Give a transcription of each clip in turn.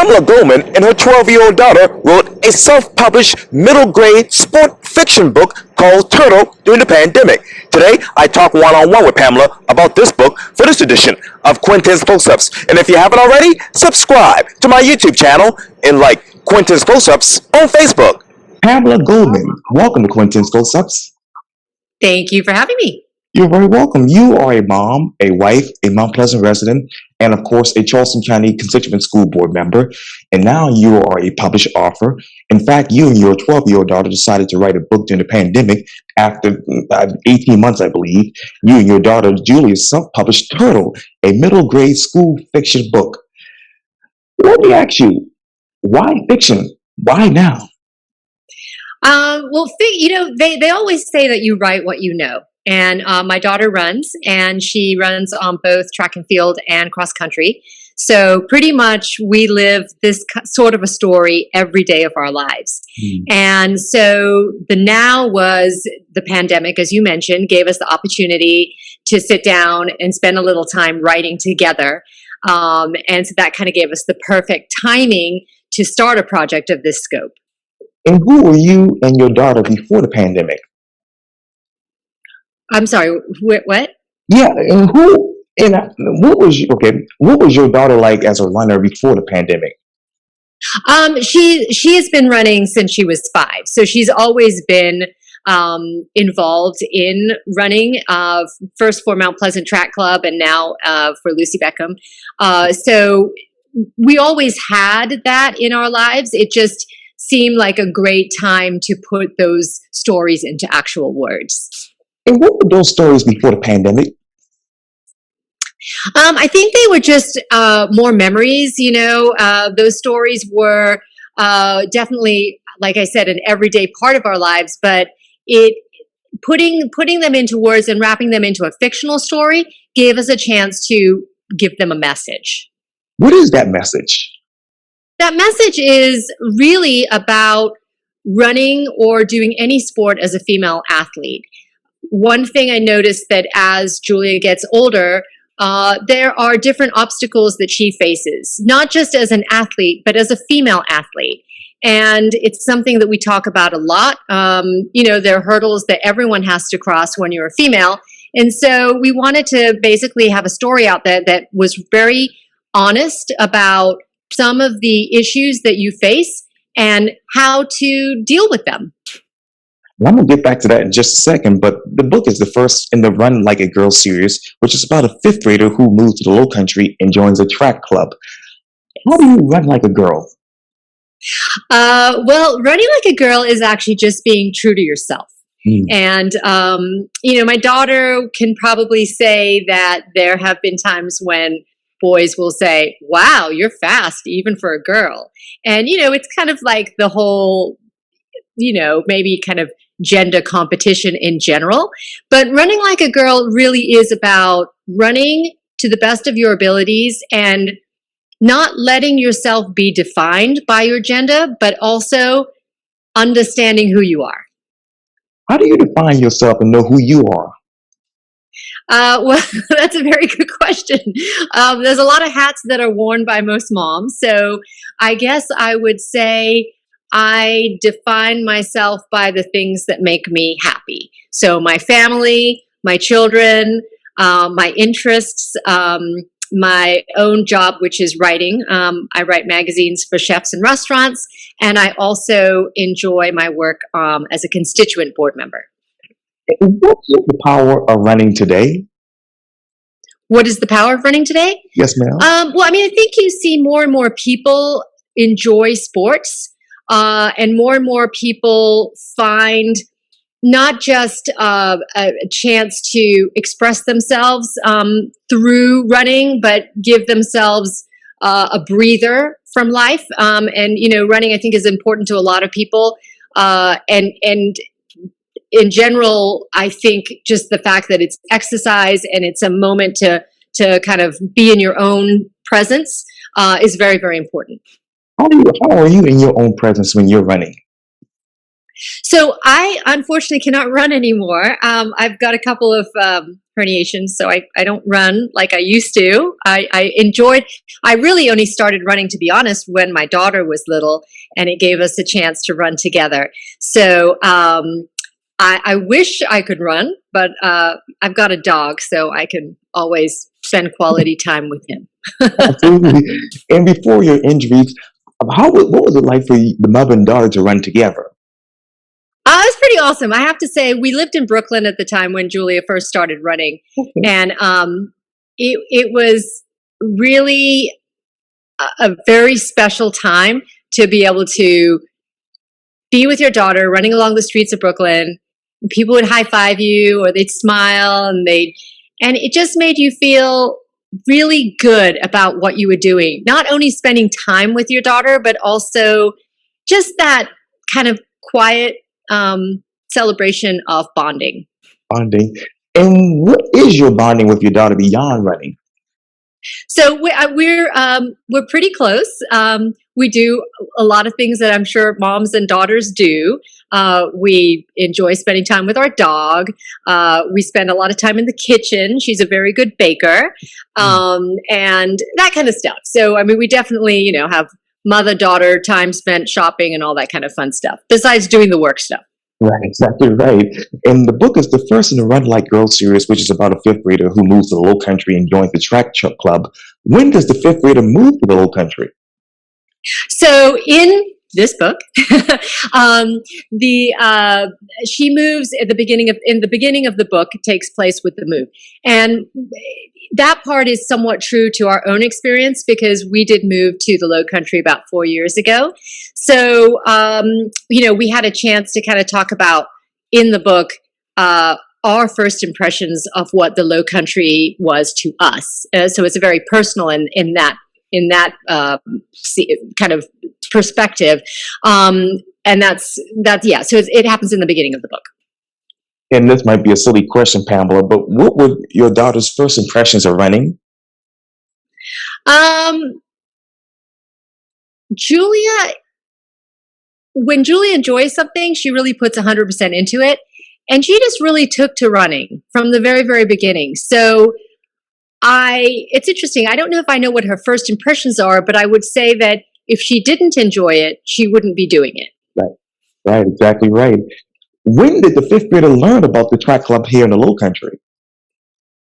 Pamela Goldman and her 12-year-old daughter wrote a self-published middle-grade sport fiction book called Turtle during the pandemic. Today, I talk one-on-one with Pamela about this book for this edition of Quintin's Close-Ups. And if you haven't already, subscribe to my YouTube channel and like Quintin's Close-Ups on Facebook. Pamela Goldman, welcome to Quintin's Close-Ups. Thank you for having me. You're very welcome. You are a mom, a wife, a Mount Pleasant resident, and of course, a Charleston County Constituent School Board member. And now you are a published author. In fact, you and your 12-year-old daughter decided to write a book during the pandemic after 18 months, I believe. You and your daughter, Julia, self-published Turtle, a middle grade school fiction book. Let me ask you, why fiction? Why now? They always say that you write what you know. And my daughter runs, and she runs on both track and field and cross country. So pretty much we live this sort of a story every day of our lives. And so the now was the pandemic, as you mentioned, gave us the opportunity to sit down and spend a little time writing together. And so that kind of gave us the perfect timing to start a project of this scope. And who were you and your daughter before the pandemic? I'm sorry, what? Yeah, and what was your daughter like as a runner before the pandemic? She has been running since she was 5, so she's always been involved in running. First for Mount Pleasant Track Club, and now for Lucy Beckham. So we always had that in our lives. It just seemed like a great time to put those stories into actual words. And what were those stories before the pandemic? I think they were just more memories. Those stories were definitely, like I said, an everyday part of our lives. But putting them into words and wrapping them into a fictional story gave us a chance to give them a message. What is that message? That message is really about running or doing any sport as a female athlete. One thing I noticed that as Julia gets older, there are different obstacles that she faces, not just as an athlete, but as a female athlete. And it's something that we talk about a lot. There are hurdles that everyone has to cross when you're a female. And so we wanted to basically have a story out there that was very honest about some of the issues that you face and how to deal with them. I'm going to get back to that in just a second, but the book is the first in the Run Like a Girl series, which is about a 5th grader who moves to the Lowcountry and joins a track club. How do you run like a girl? Well, running like a girl is actually just being true to yourself. And, my daughter can probably say that there have been times when boys will say, wow, you're fast, even for a girl. And, it's kind of like the whole, maybe kind of gender competition in general. But running like a girl really is about running to the best of your abilities and not letting yourself be defined by your gender, but also understanding who you are. How do you define yourself and know who you are? Well, that's a very good question. There's a lot of hats that are worn by most moms. So I guess I would say I define myself by the things that make me happy. So my family, my children, my interests, my own job, which is writing. I write magazines for chefs and restaurants, and I also enjoy my work as a constituent board member. What's the power of running today? What is the power of running today? Yes, ma'am. I think you see more and more people enjoy sports. And more people find not just a chance to express themselves through running, but give themselves a breather from life. Running, I think, is important to a lot of people. And in general, I think just the fact that it's exercise and it's a moment to kind of be in your own presence is very, very important. How are you in your own presence when you're running? So I unfortunately cannot run anymore. I've got a couple of herniations, so I don't run like I used to. I really only started running, to be honest, when my daughter was little, and it gave us a chance to run together. So I wish I could run, but I've got a dog, so I can always spend quality time with him. Absolutely. And before your injuries, what was it like for the mother and daughter to run together? It was pretty awesome. I have to say, we lived in Brooklyn at the time when Julia first started running, and it was really a very special time to be able to be with your daughter running along the streets of Brooklyn. People would high five you, or they'd smile, and it just made you feel really good about what you were doing. Not only spending time with your daughter, but also just that kind of quiet celebration of bonding. Bonding. And what is your bonding with your daughter beyond running? So we're pretty close. We do a lot of things that I'm sure moms and daughters do. We enjoy spending time with our dog. We spend a lot of time in the kitchen. She's a very good baker, and that kind of stuff. So, I mean, we definitely, have mother-daughter time spent shopping and all that kind of fun stuff, besides doing the work stuff. Right, exactly right. And the book is the first in the Run Like Girl series, which is about a fifth grader who moves to the Lowcountry and joins the track club. When does the fifth grader move to the Lowcountry? So in this book, she moves at the beginning of the book. It takes place with the move, and that part is somewhat true to our own experience because we did move to the Lowcountry about 4 years ago. So we had a chance to kind of talk about in the book our first impressions of what the Lowcountry was to us. So it's a very personal in that kind of perspective, and that's yeah. So it happens in the beginning of the book. And this might be a silly question, Pamela, but what were your daughter's first impressions of running? When Julia enjoys something, she really puts 100% into it, and she just really took to running from the very, very beginning. So it's interesting. I don't know if I know what her first impressions are, but I would say that if she didn't enjoy it, she wouldn't be doing it. Right, exactly right. When did the fifth grader learn about the track club here in the Lowcountry?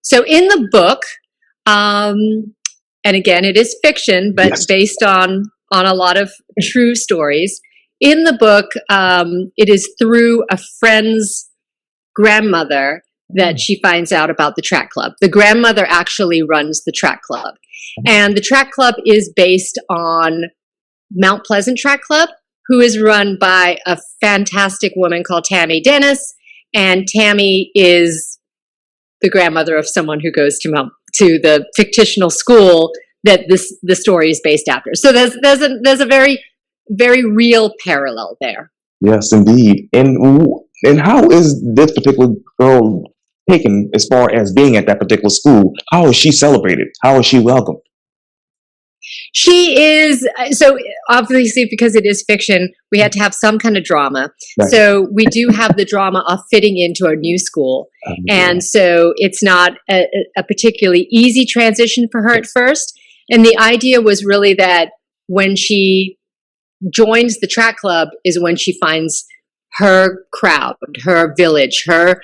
So in the book, and again, it is fiction, but Yes. based on a lot of true stories. In the book, it is through a friend's grandmother that she finds out about the track club. The grandmother actually runs the track club. And the track club is based on Mount Pleasant Track Club, who is run by a fantastic woman called Tammy Dennis. And Tammy is the grandmother of someone who goes to the fictional school that the story is based after. So there's a very, very real parallel there. Yes, indeed. And how is this particular girl taken as far as being at that particular school? How is she celebrated? How is she welcomed? She is, so obviously because it is fiction, we had to have some kind of drama. Right. So we do have the drama of fitting into a new school. And so it's not a particularly easy transition for her at first. And the idea was really that when she joins the track club is when she finds her crowd, her village, her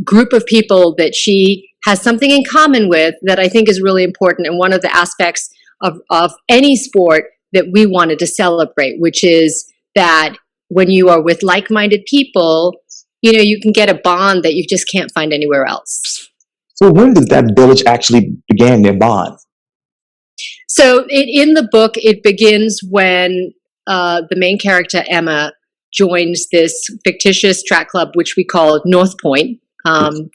group of people that she has something in common with that I think is really important. And one of the aspects of any sport that we wanted to celebrate, which is that when you are with like-minded people, you can get a bond that you just can't find anywhere else. So when did that village actually begin their bond? So in the book, it begins when the main character, Emma, joins this fictitious track club, which we call North Point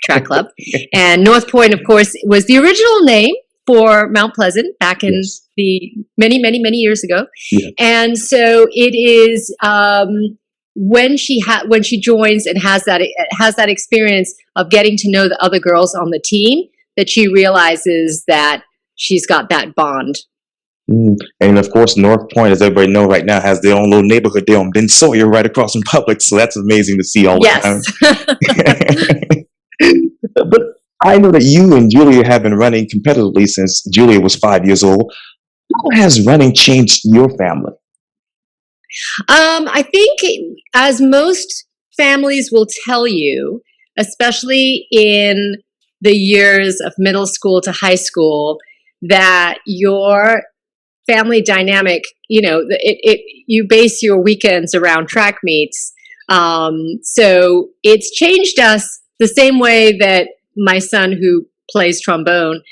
Track Club. And North Point, of course, was the original name for Mount Pleasant back in the many, many, many years ago. Yeah. And so it is when she joins and has that experience of getting to know the other girls on the team that she realizes that she's got that bond. And of course, North Point, as everybody knows right now, has their own little neighborhood there on Ben Sawyer right across from Publix. So that's amazing to see all the time. But I know that you and Julia have been running competitively since Julia was 5 years old. How has running changed your family? I think, as most families will tell you, especially in the years of middle school to high school, that your family dynamic, you base your weekends around track meets. So it's changed us the same way that my son, who plays trombone,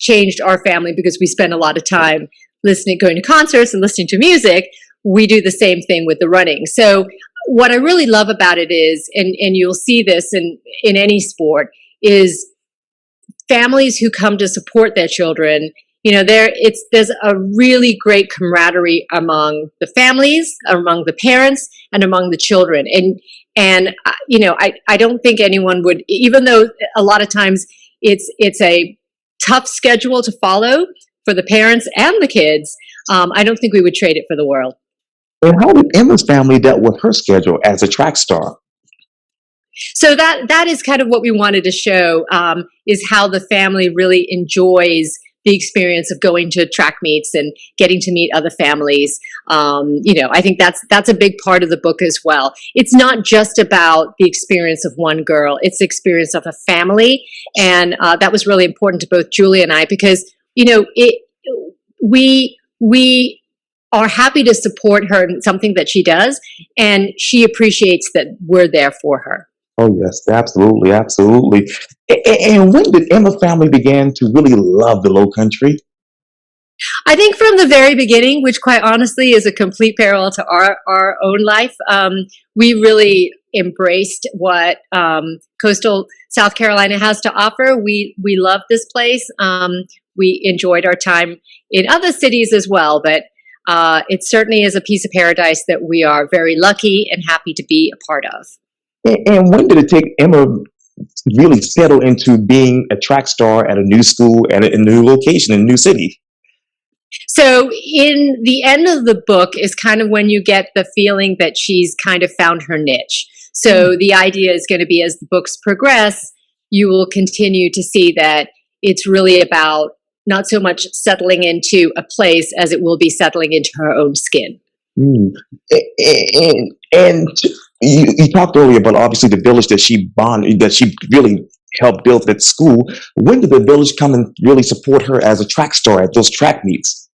changed our family, because we spend a lot of time going to concerts and listening to music. We do the same thing with the running. So what I really love about it is, and you'll see this in any sport, is families who come to support their children. There's a really great camaraderie among the families, among the parents, and among the children. I don't think anyone would, even though a lot of times it's a tough schedule to follow for the parents and the kids. I don't think we would trade it for the world. And how did Emma's family dealt with her schedule as a track star? So that is kind of what we wanted to show, is how the family really enjoys the experience of going to track meets and getting to meet other families. I think that's a big part of the book as well. It's not just about the experience of one girl; it's the experience of a family, and that was really important to both Julie and I, because we are happy to support her in something that she does, and she appreciates that we're there for her. Oh yes, absolutely, absolutely. And when did Emma's family begin to really love the Low Country? I think from the very beginning, which quite honestly is a complete parallel to our own life. We really embraced what coastal South Carolina has to offer. We love this place. We enjoyed our time in other cities as well, but it certainly is a piece of paradise that we are very lucky and happy to be a part of. And when did it take Emma to really settle into being a track star at a new school, at a new location, in a new city? So in the end of the book is kind of when you get the feeling that she's kind of found her niche. So the idea is going to be, as the books progress, you will continue to see that it's really about not so much settling into a place as it will be settling into her own skin. Mm. And you talked earlier about obviously the village that she really helped build at school. When did the village come and really support her as a track star at those track meets?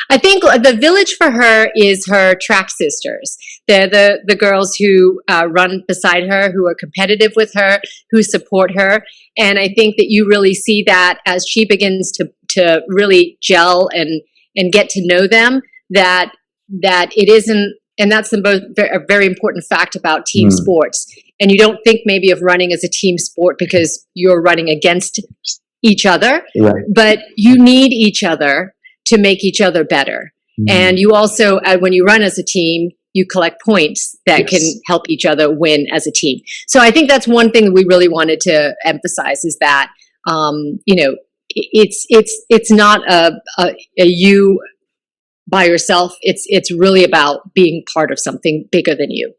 I think the village for her is her track sisters. They're the girls who run beside her, who are competitive with her, who support her. And I think that you really see that as she begins to really gel and get to know them, that it isn't, and that's a very important fact about team sports. And you don't think maybe of running as a team sport because you're running against each other, Right. but you need each other to make each other better. And you also, when you run as a team, you collect points that can help each other win as a team. So I think that's one thing that we really wanted to emphasize, is that, it's not a you by yourself. It's really about being part of something bigger than you.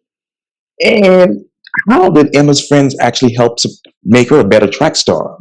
And how did Emma's friends actually help to make her a better track star?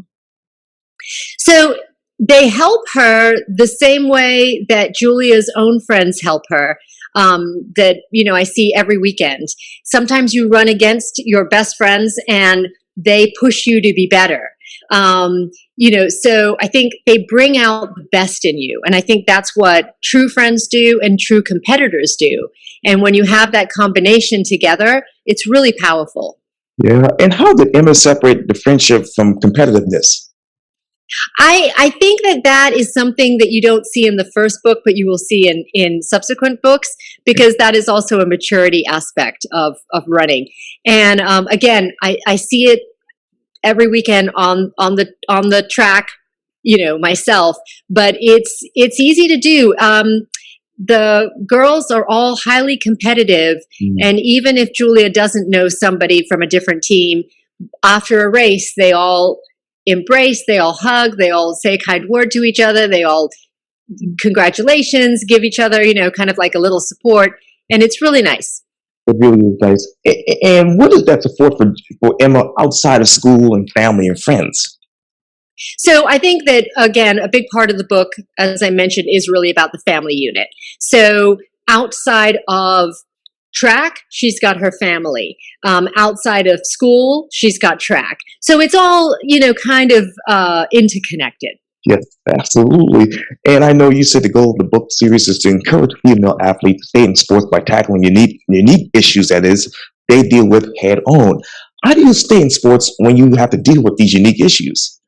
So they help her the same way that Julia's own friends help her. That I see every weekend. Sometimes you run against your best friends and they push you to be better. So I think they bring out the best in you. And I think that's what true friends do and true competitors do. And when you have that combination together, it's really powerful. Yeah. And how did Emma separate the friendship from competitiveness? I think that is something that you don't see in the first book, but you will see in subsequent books, because that is also a maturity aspect of running. And again, I see it every weekend on the track, myself. But it's easy to do. The girls are all highly competitive, and even if Julia doesn't know somebody from a different team, after a race, they all embrace, they all hug, they all say a kind word to each other, they all congratulations, give each other, kind of like a little support, and it's really nice. It really is nice. And what is that support for Emma outside of school and family and friends? So I think that, again, a big part of the book, as I mentioned, is really about the family unit. So outside of track, she's got her family. Outside of school, she's got track. So it's all, kind of interconnected. Yes, absolutely. And I know you said the goal of the book series is to encourage female athletes to stay in sports by tackling unique issues that is they deal with head on. How do you stay in sports when you have to deal with these unique issues?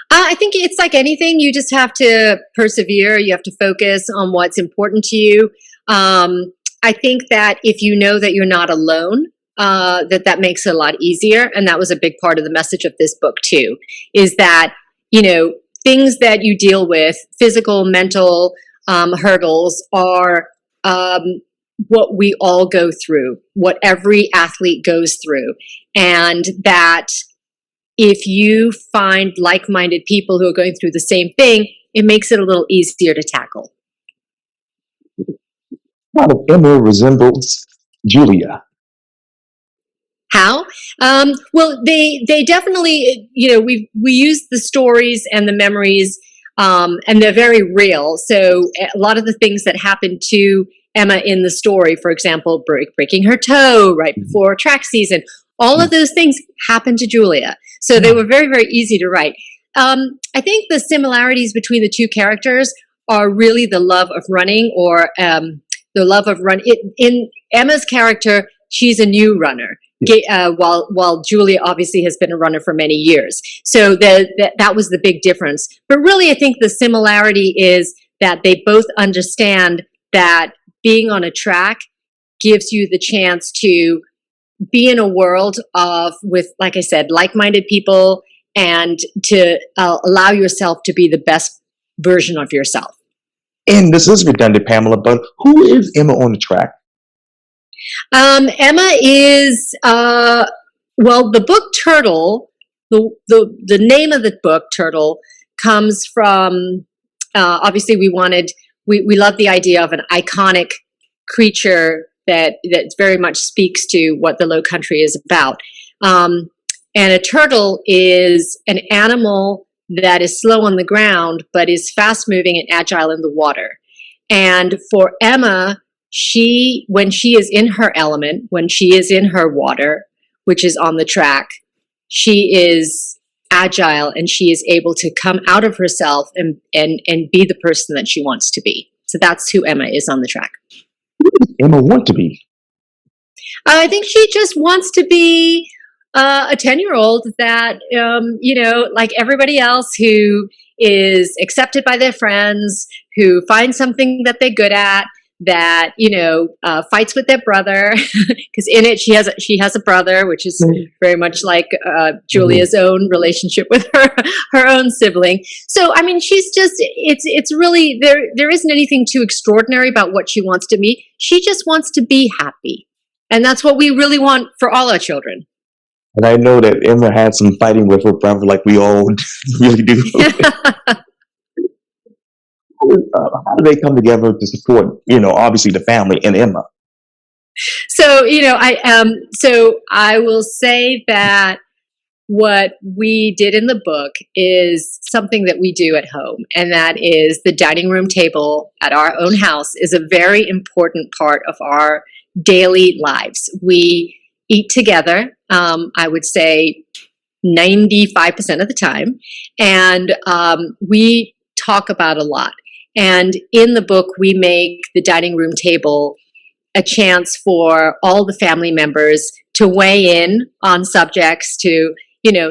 I think it's like anything. You just have to persevere. You have to focus on what's important to you. I think that if you know that you're not alone, that makes it a lot easier. And that was a big part of the message of this book too, is that, things that you deal with, physical, mental hurdles are what we all go through, what every athlete goes through. And that if you find like-minded people who are going through the same thing, it makes it a little easier to tackle. How does Emma resembles Julia? How? Well, they definitely, we use the stories and the memories, and they're very real. So a lot of the things that happen to Emma in the story, for example, breaking her toe right before track season, all of those things happen to Julia. So they were very, very easy to write. I think the similarities between the two characters are really the love of running, or the love of run. In Emma's character, she's a new runner, while Julia obviously has been a runner for many years. So that was the big difference. But really, I think the similarity is that they both understand that being on a track gives you the chance to be in a world with, like I said, like-minded people, and to allow yourself to be the best version of yourself. And this is redundant, Pamela, but who is Emma on the track? Emma is the book Turtle. The name of the book Turtle comes from obviously we love the idea of an iconic creature that very much speaks to what the Lowcountry is about. And a turtle is an animal that is slow on the ground, but is fast moving and agile in the water. And for Emma, when she is in her element, when she is in her water, which is on the track, she is agile and she is able to come out of herself and be the person that she wants to be. So that's who Emma is on the track. Emma want to be? I think she just wants to be a 10-year-old that, like everybody else, who is accepted by their friends, who finds something that they're good at, that, fights with their brother, because in it she has a brother, which is very much like Julia's own relationship with her own sibling. So, I mean, she's just, it's really, there isn't anything too extraordinary about what she wants to be. She just wants to be happy. And that's what we really want for all our children. And I know that Emma had some fighting with her brother, like we all really do. How do they come together to support, obviously the family and Emma? So, I will say that what we did in the book is something that we do at home, and that is the dining room table at our own house is a very important part of our daily lives. We eat together, I would say 95% of the time, and we talk about a lot. And in the book, we make the dining room table a chance for all the family members to weigh in on subjects, to,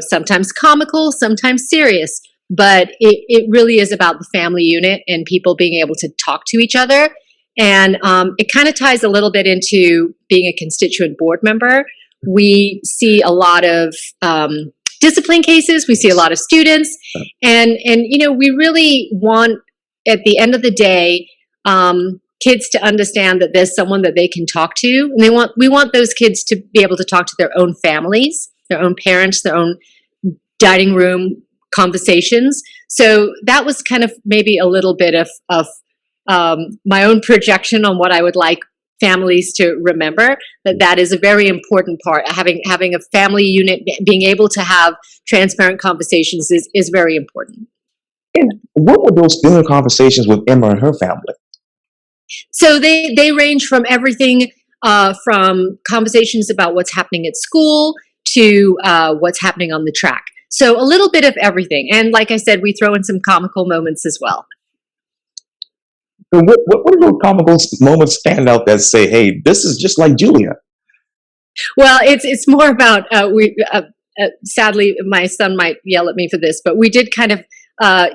sometimes comical, sometimes serious. But it really is about the family unit and people being able to talk to each other. And it kind of ties a little bit into being a constituent board member. We see a lot of discipline cases. We see a lot of students. And we really want, at the end of the day, kids to understand that there's someone that they can talk to, and we want those kids to be able to talk to their own families, their own parents, their own dining room conversations. So that was kind of maybe a little bit of my own projection on what I would like families to remember that is a very important part. Having a family unit, being able to have transparent conversations is very important. And what were those dinner conversations with Emma and her family? So they range from everything from conversations about what's happening at school to what's happening on the track. So a little bit of everything. And like I said, we throw in some comical moments as well. So what do those comical moments stand out that say, "Hey, this is just like Julia"? Well, it's more about sadly, my son might yell at me for this, but we did kind of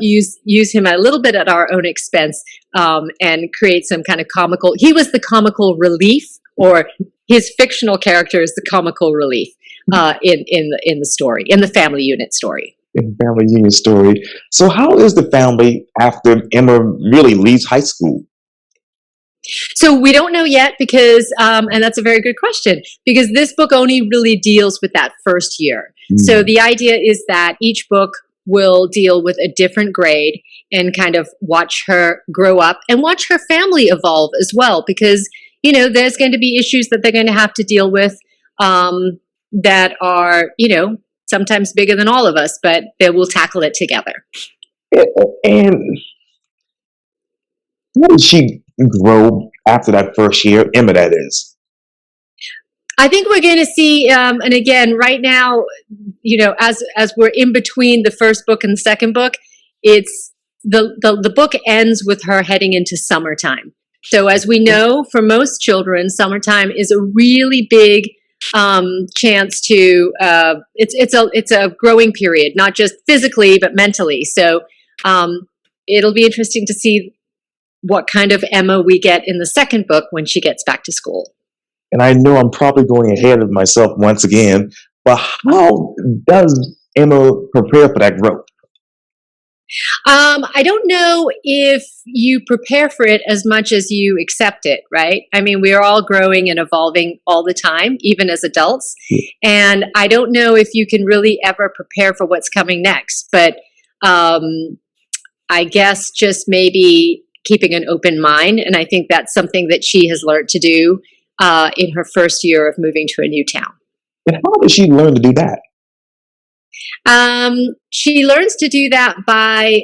use him a little bit at our own expense and create some kind of comical. He was the comical relief, or his fictional character is the comical relief in the story, in the family unit story. In family union story. So how is the family after Emma really leaves high school? So we don't know yet because, and that's a very good question, because this book only really deals with that first year. So the idea is that each book will deal with a different grade and kind of watch her grow up and watch her family evolve as well, because, you know, there's going to be issues that they're going to have to deal with that are, you know, sometimes bigger than all of us, but they will tackle it together. And how did she grow after that first year? Emma, that is. I think we're going to see, and again, right now, you know, as we're in between the first book and the second book, it's the book ends with her heading into summertime. So as we know, for most children, summertime is a really big chance to it's a growing period, not just physically but mentally. So it'll be interesting to see what kind of Emma we get in the second book when she gets back to school. And I know I'm probably going ahead of myself once again, but how does Emma prepare for that growth? I don't know if you prepare for it as much as you accept it, right? I mean, we are all growing and evolving all the time, even as adults. And I don't know if you can really ever prepare for what's coming next. But I guess just maybe keeping an open mind. And I think that's something that she has learned to do in her first year of moving to a new town. And how did she learn to do that? She learns to do that by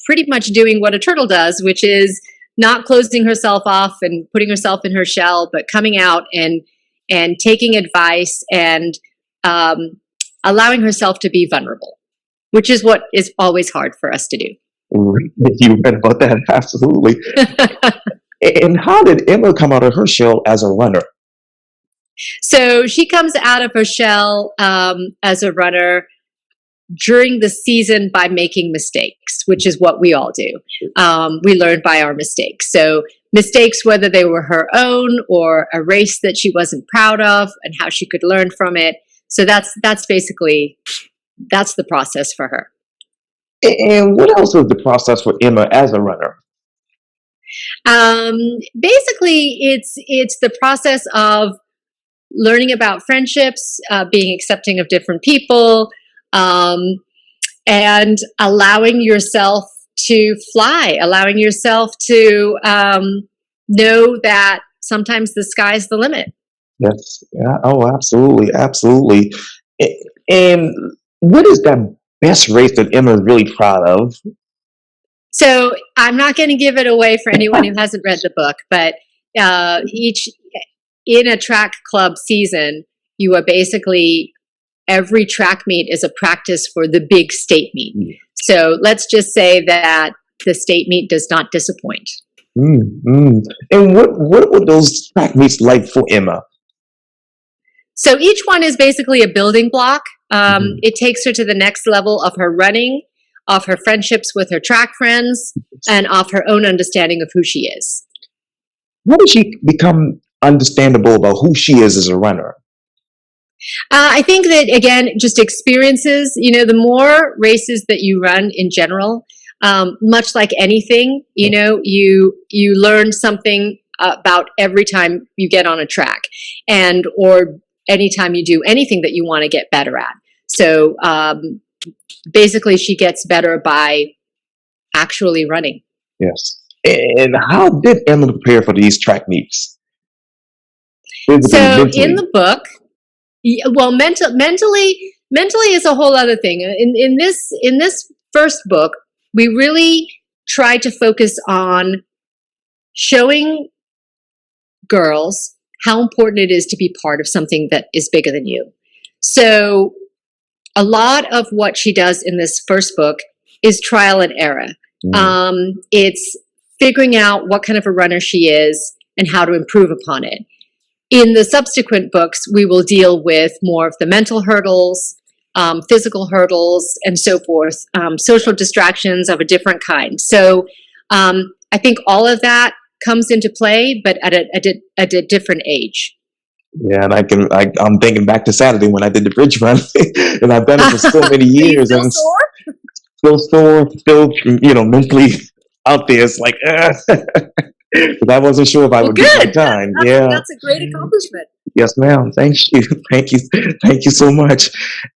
pretty much doing what a turtle does, which is not closing herself off and putting herself in her shell, but coming out and taking advice and allowing herself to be vulnerable, which is what is always hard for us to do. You read about that, absolutely. And how did Emma come out of her shell as a runner? So she comes out of her shell as a runner during the season by making mistakes, which is what we all do. We learn by our mistakes. So mistakes, whether they were her own or a race that she wasn't proud of, and how she could learn from it. So that's basically, that's the process for her. And what else was the process for Emma as a runner? Basically, it's the process of learning about friendships, being accepting of different people, and allowing yourself to fly, allowing yourself to know that sometimes the sky's the limit. Yes. Yeah. Oh, absolutely. Absolutely. And what is that best race that Emma is really proud of? So I'm not going to give it away for anyone who hasn't read the book, but in a track club season, you are basically, every track meet is a practice for the big state meet. So let's just say that the state meet does not disappoint. And what were those track meets like for Emma? So each one is basically a building block. It takes her to the next level of her running, of her friendships with her track friends, and of her own understanding of who she is. How did she become understandable about who she is as a runner? I think that, again, just experiences, you know, the more races that you run in general, much like anything, you know, you learn something about every time you get on a track, and or anytime you do anything that you want to get better at. So basically, she gets better by actually running. Yes. And how did Emma prepare for these track meets? Physically, So in mentally. the book, well, mentally is a whole other thing. In this first book, we really try to focus on showing girls how important it is to be part of something that is bigger than you. So a lot of what she does in this first book is trial and error. Mm. It's figuring out what kind of a runner she is and how to improve upon it. In the subsequent books, we will deal with more of the mental hurdles, physical hurdles, and so forth, social distractions of a different kind. So I think all of that comes into play, but at a different age. Yeah, and I'm thinking back to Saturday when I did the bridge run, and I've done it for so many Are you years, still and sore? still sore, still mentally out there. It's like, but I wasn't sure if I Well, would beat my good. time. Yeah, That's a great accomplishment. yes, ma'am. Thank you, thank you, thank you so much.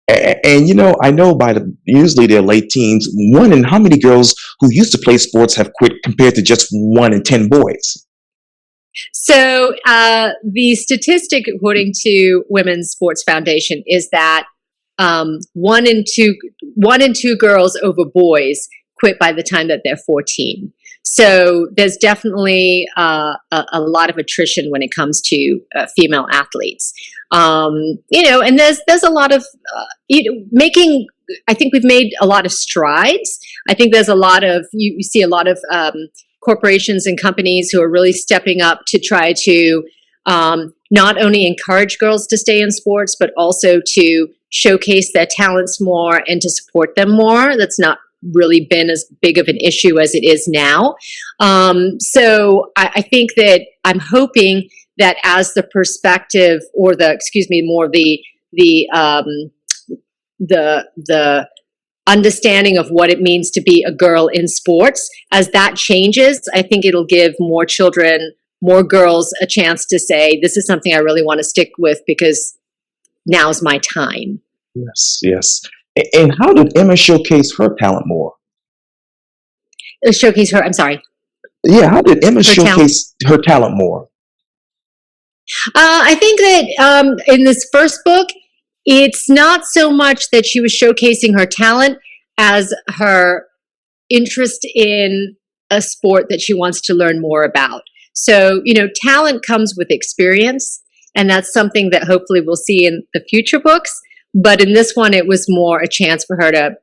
And I know by usually they're late teens. One in how many girls who used to play sports have quit compared to just 1 in 10 boys? So the statistic, according to Women's Sports Foundation, is that one in two girls over boys quit by the time that they're 14. So there's definitely a lot of attrition when it comes to female athletes. And there's a lot of making. I think we've made a lot of strides. I think there's a lot of you see a lot of corporations and companies who are really stepping up to try to not only encourage girls to stay in sports, but also to showcase their talents more and to support them more. That's not really been as big of an issue as it is now. So I think that I'm hoping that as the perspective, or more the understanding of what it means to be a girl in sports, as that changes, I think it'll give more children, more girls, a chance to say, this is something I really want to stick with because now's my time. Yes, yes. And how did Emma showcase her talent more? Showcase her, I'm sorry, Yeah, how did Emma her talent. showcase her talent more? I think that in this first book, it's not so much that she was showcasing her talent as her interest in a sport that she wants to learn more about. So, talent comes with experience, and that's something that hopefully we'll see in the future books. But in this one, it was more a chance for her to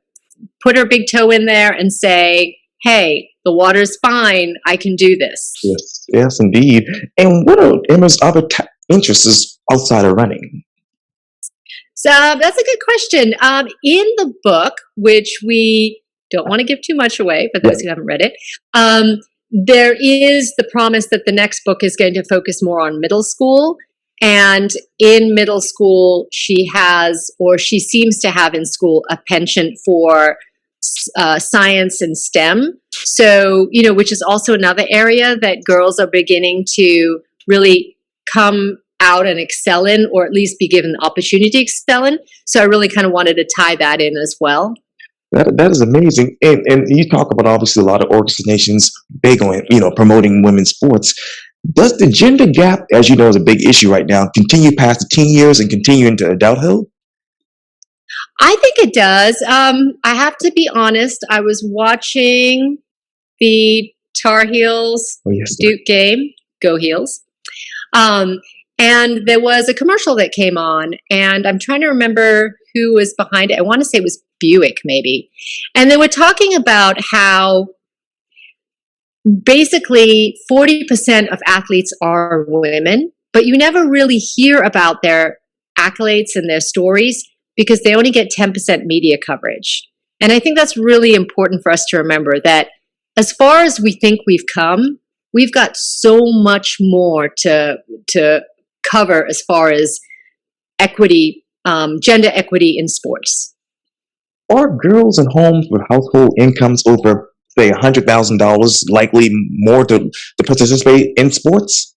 put her big toe in there and say, hey, the water's fine. I can do this. Yes, yes, indeed. And what are Emma's other interests outside of running? So that's a good question. In the book, which we don't want to give too much away for Yeah. those who haven't read it, there is the promise that the next book is going to focus more on middle school. And in middle school, she has, or she seems to have in school, a penchant for science and STEM. So, which is also another area that girls are beginning to really come out and excel in, or at least be given the opportunity to excel in. So I really kind of wanted to tie that in as well. That is amazing. And you talk about obviously a lot of organizations big on promoting women's sports. Does the gender gap, as you know, is a big issue right now, continue past the teen years and continue into adulthood? I think it does. I have to be honest. I was watching the Tar Heels Oh yes, sir. Duke game. Go Heels. Um, and there was a commercial that came on, and I'm trying to remember who was behind it. I want to say it was Buick, maybe. And they were talking about how basically 40% of athletes are women, but you never really hear about their accolades and their stories because they only get 10% media coverage. And I think that's really important for us to remember, that as far as we think we've come, we've got so much more to cover as far as equity, gender equity in sports. Are girls in homes with household incomes over, say, $100,000 likely more to participate in sports?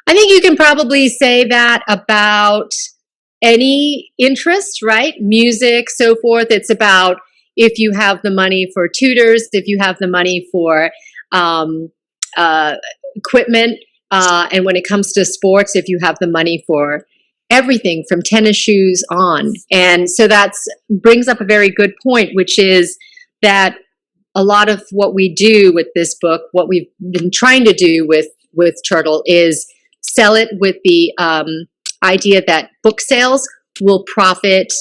I think you can probably say that about any interest, right? Music, so forth. It's about if you have the money for tutors, if you have the money for equipment. And when it comes to sports, if you have the money for everything from tennis shoes on. And so that brings up a very good point, which is that a lot of what we do with this book, what we've been trying to do with Turtle, is sell it with the idea that book sales will profit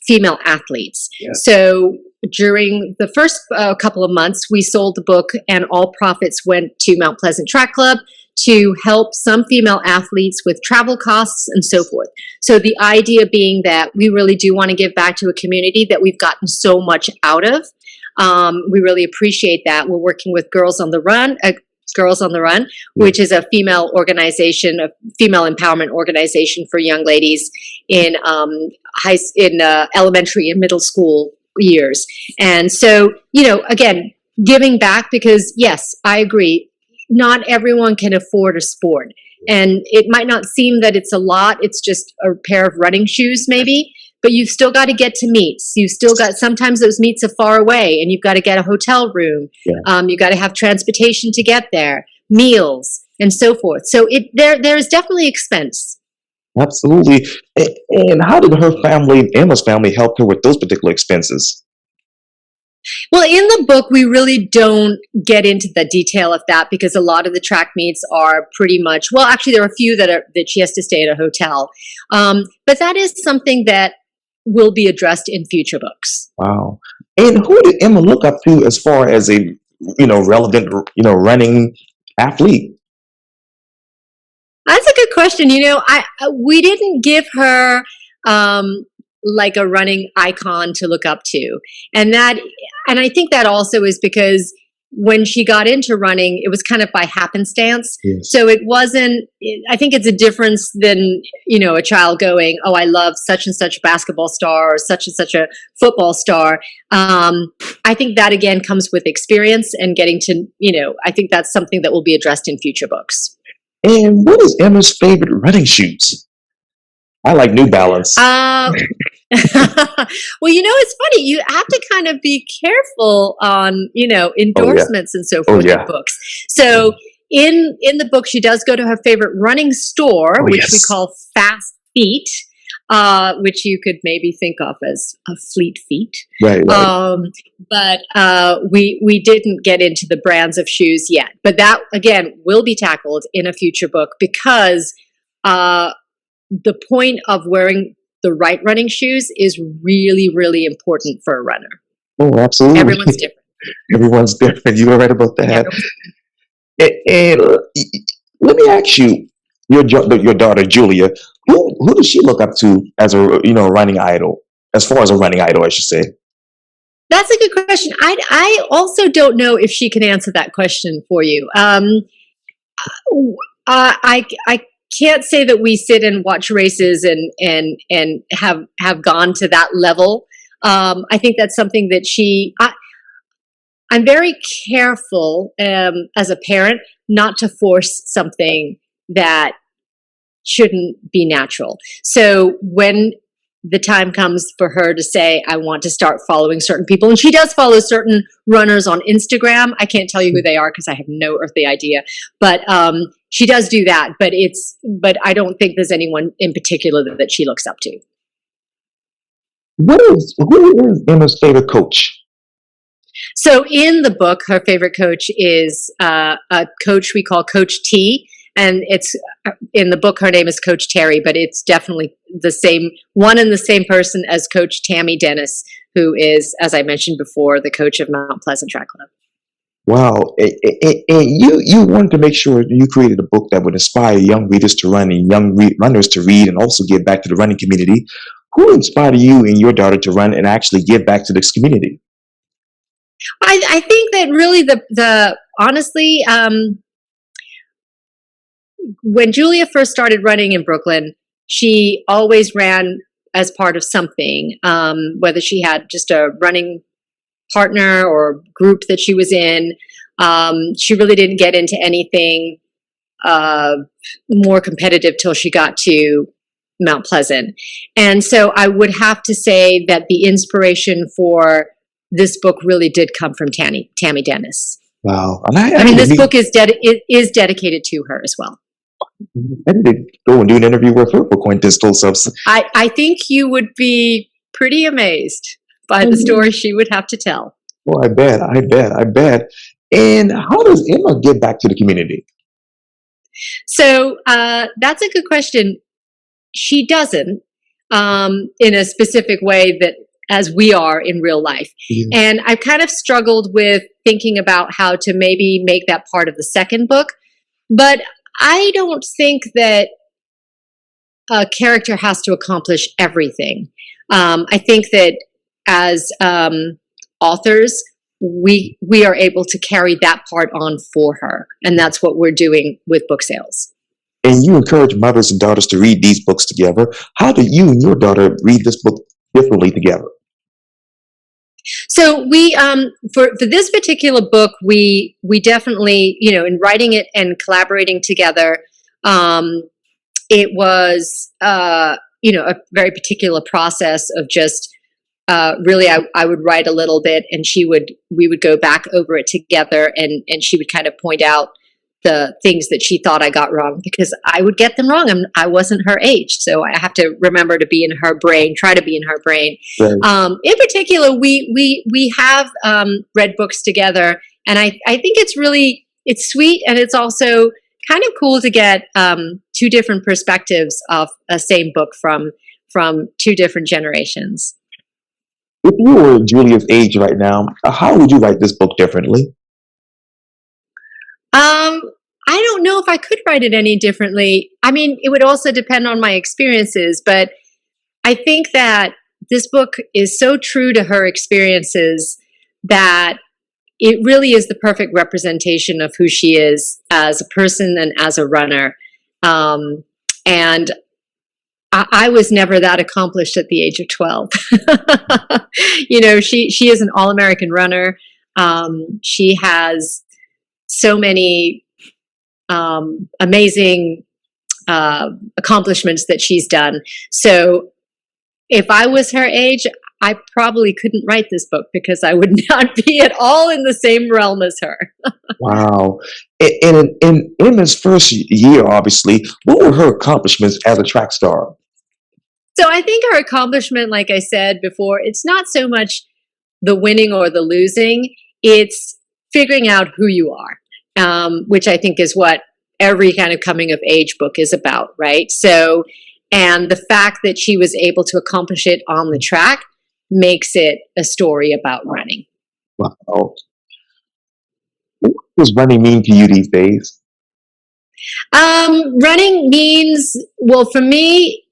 female athletes. Yeah. So during the first couple of months, we sold the book, and all profits went to Mount Pleasant Track Club to help some female athletes with travel costs and so forth. So the idea being that we really do want to give back to a community that we've gotten so much out of. We really appreciate that. We're working with Girls on the Run, which is a female organization, a female empowerment organization for young ladies in elementary and middle school years. And so, again, giving back, because yes, I agree, not everyone can afford a sport. And it might not seem that it's a lot. It's just a pair of running shoes, maybe. But you've still got to get to meets. You've still got, sometimes those meets are far away, and you've got to get a hotel room. Yeah. You've got to have transportation to get there, meals, and so forth. So there is definitely expense. Absolutely. And how did her family, Emma's family, help her with those particular expenses? Well, in the book, we really don't get into the detail of that, because a lot of the track meets are pretty much, well, actually, there are a few that she has to stay at a hotel. But that is something that will be addressed in future books. Wow. And who did Emma look up to as far as a, relevant, running athlete? That's a good question. We didn't give her like a running icon to look up to. And I think that also is because when she got into running, it was kind of by happenstance. Yes. So it wasn't, I think it's a difference than, a child going, oh, I love such and such basketball star or such and such a football star. I think that again comes with experience and getting to, I think that's something that will be addressed in future books. And what is Emma's favorite running shoes? I like New Balance. Well, it's funny. You have to kind of be careful on, endorsements and so forth in books. So in the book, she does go to her favorite running store, which we call Fast Feet, which you could maybe think of as a Fleet Feet. Right. But we didn't get into the brands of shoes yet. But that, again, will be tackled in a future book, because the point of wearing the right running shoes is really, really important for a runner. Oh, absolutely. Everyone's different. Everyone's different. You were right about that. And let me ask you, your daughter Julia, who does she look up to as a running idol? As far as a running idol, I should say. That's a good question. I also don't know if she can answer that question for you. I can't say that we sit and watch races and have gone to that level. I think that's something that I'm very careful as a parent not to force something that shouldn't be natural. So when the time comes for her to say, I want to start following certain people, and she does follow certain runners on Instagram. I can't tell you who they are because I have no earthly idea, but she does do that. But I don't think there's anyone in particular that she looks up to. Who is Emma's favorite coach? So in the book, her favorite coach is a coach we call Coach T. And it's in the book, her name is Coach Terry, but it's definitely the same one and the same person as Coach Tammy Dennis, who is, as I mentioned before, the coach of Mount Pleasant Track Club. Wow. And you wanted to make sure you created a book that would inspire young readers to run and young runners to read and also give back to the running community. Who inspired you and your daughter to run and actually give back to this community? I think that really honestly, when Julia first started running in Brooklyn, she always ran as part of something, whether she had just a running partner or group that she was in. She really didn't get into anything more competitive till she got to Mount Pleasant. And so I would have to say that the inspiration for this book really did come from Tammy Dennis. Wow. And I I mean, need to this meet. book is dedicated to her as well. I need to go and do an interview with her for Quintin's Full Substance. I think you would be pretty amazed by the story she would have to tell. Well, I bet. And how does Emma give back to the community? So that's a good question. She doesn't in a specific way that as we are in real life. Yeah. And I've kind of struggled with thinking about how to maybe make that part of the second book. But I don't think that a character has to accomplish everything. I think that as authors, we are able to carry that part on for her, and that's what we're doing with book sales. And you encourage mothers and daughters to read these books together. How do you and your daughter read this book differently together? So we for this particular book, we definitely, you know, in writing it and collaborating together, it was you know, a very particular process of just really I would write a little bit and we would go back over it together, and she would kind of point out the things that she thought I got wrong, because I would get them wrong. I wasn't her age, so I have to remember to be in her brain, try to be in her brain. Right. In particular, we have read books together, and I think it's sweet, and it's also kind of cool to get two different perspectives of a same book from two different generations. If you were Julia's age right now, how would you write this book differently? I don't know if I could write it any differently. I mean, it would also depend on my experiences, but I think that this book is so true to her experiences that it really is the perfect representation of who she is as a person and as a runner. And I was never that accomplished at the age of 12. You know, she is an all-American runner. She has so many amazing accomplishments that she's done. So if I was her age, I probably couldn't write this book because I would not be at all in the same realm as her. Wow. In Emma's first year, obviously, what were her accomplishments as a track star? So I think her accomplishment, like I said before, it's not so much the winning or the losing, it's figuring out who you are, which I think is what every kind of coming of age book is about, right? So, and the fact that she was able to accomplish it on the track makes it a story about running. Wow. What does running mean to you these days? Running means, well, for me,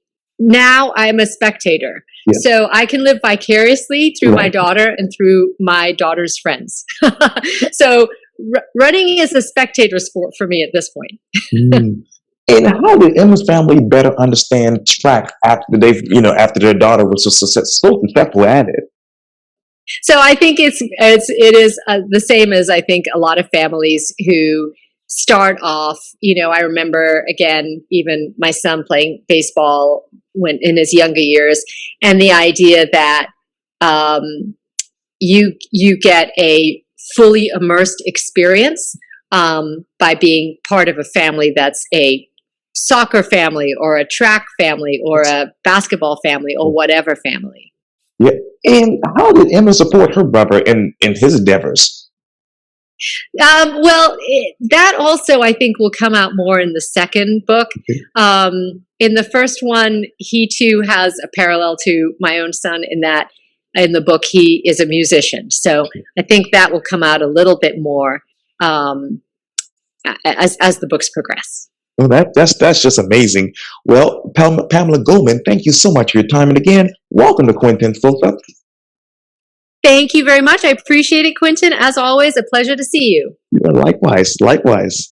now I'm a spectator. Yeah. So I can live vicariously through my Right. daughter and through my daughter's friends. So running is a spectator sport for me at this point. Mm. And how did Emma's family better understand track after after their daughter was so successful at it? So I think it is the same as I think a lot of families who start off. You know, I remember again, even my son playing baseball when in his younger years, and the idea that you get a fully immersed experience by being part of a family that's a soccer family or a track family or a basketball family or whatever family. Yeah. And how did Emma support her brother in his endeavors? Well, that also I think will come out more in the second book. In the first one, he too has a parallel to my own son in that in the book he is a musician. So I think that will come out a little bit more as the books progress. Well, that's just amazing. Well, Pamela Goldman, thank you so much for your time, and again, welcome to Quintin's Full Substance. Thank you very much. I appreciate it, Quintin. As always, a pleasure to see you. Yeah, likewise.